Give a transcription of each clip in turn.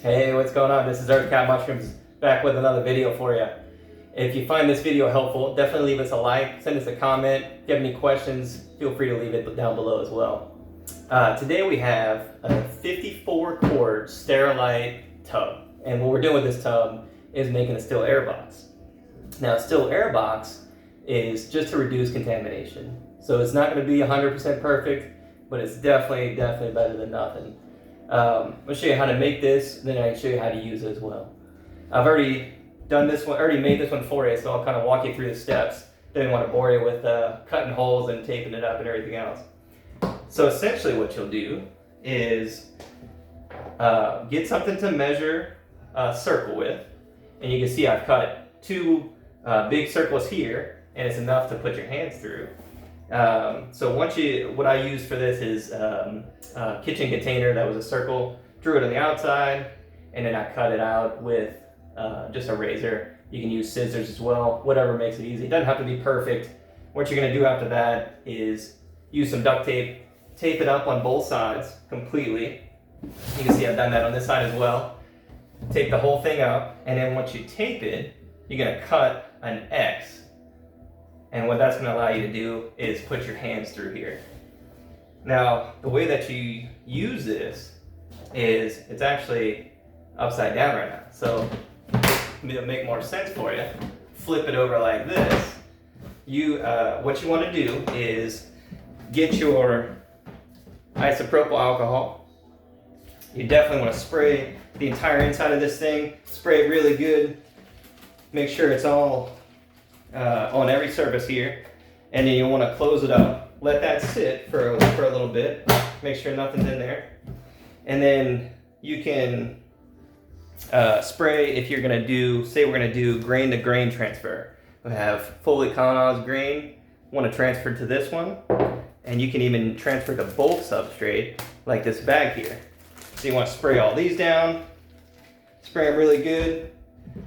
Hey, what's going on? This is Earthcat Mushrooms back with another video for you. If you find this video helpful, definitely leave us a like, send us a comment. If you have any questions, feel free to leave it down below as well. Today we have a 54 quart Sterlite tub. And what we're doing with this tub is making a still airbox. Now, still airbox is just to reduce contamination. So it's not going to be 100% perfect, but it's definitely better than nothing. I'll show you how to make this, then I can show you how to use it as well. I've already done this one, already made this one for you, so I'll kind of walk you through the steps. Didn't want to bore you with cutting holes and taping it up and everything else. So essentially what you'll do is get something to measure a circle with, and you can see I've cut two big circles here, and it's enough to put your hands through. So what I used for this is a kitchen container that was a circle, drew it on the outside, and then I cut it out with just a razor. You can use scissors as well, whatever makes it easy. It doesn't have to be perfect. What you're gonna do after that is use some duct tape, tape it up on both sides completely. You can see I've done that on this side as well. Tape the whole thing up, and then once you tape it, you're gonna cut an X. And what that's going to allow you to do is put your hands through here. Now, the way that you use this is it's actually upside down right now. So to make more sense for you, flip it over like this. What you want to do is get your isopropyl alcohol. You definitely want to spray the entire inside of this thing. Spray it really good. Make sure it's all on every surface here, and then you want to close it up. Let that sit for a little bit. Make sure nothing's in there, and then you can spray if you're gonna do. Say we're gonna do grain to grain transfer. We have fully colonized grain. Want to transfer to this one, and you can even transfer to both substrate like this bag here. So you want to spray all these down. Spray them really good.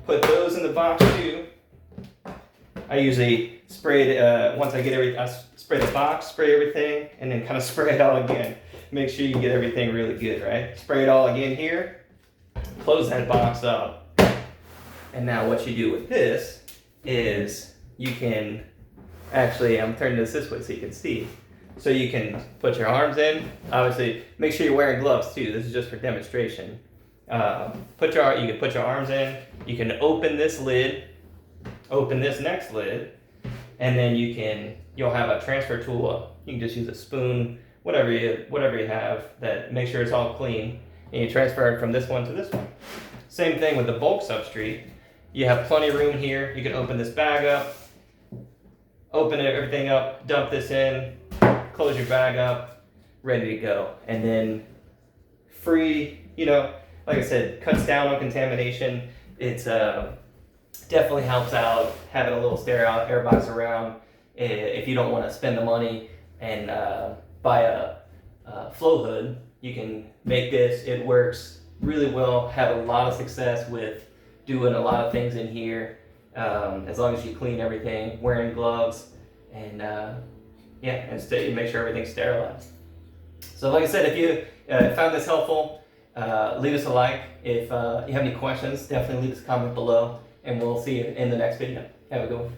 Put those in the box too. I usually spray it, once I get everything, I spray the box, spray everything, and then kind of spray it all again. Make sure you get everything really good, right? Spray it all again here, close that box up. And now what you do with this is you can, actually, I'm turning this way so you can see. So you can put your arms in. Obviously, make sure you're wearing gloves too. This is just for demonstration. You can put your arms in. You can open this lid. Open this next lid, and then you'll have a transfer tool. You can just use a spoon, whatever you have, that make sure it's all clean, and you transfer it from this one to this one. Same thing with the bulk substrate. You have plenty of room here. You can open this bag up, open everything up, dump this in, close your bag up, ready to go. And then free, like I said, cuts down on contamination. It's definitely helps out having a little sterile airbox around if you don't want to spend the money and buy a flow hood. You can make this. It works really well. Have a lot of success with doing a lot of things in here, as long as you clean everything, wearing gloves, and make sure everything's sterilized. So like I said, if you found this helpful, leave us a like. If you have any questions, definitely leave us a comment below. And we'll see you in the next video. Have a good one.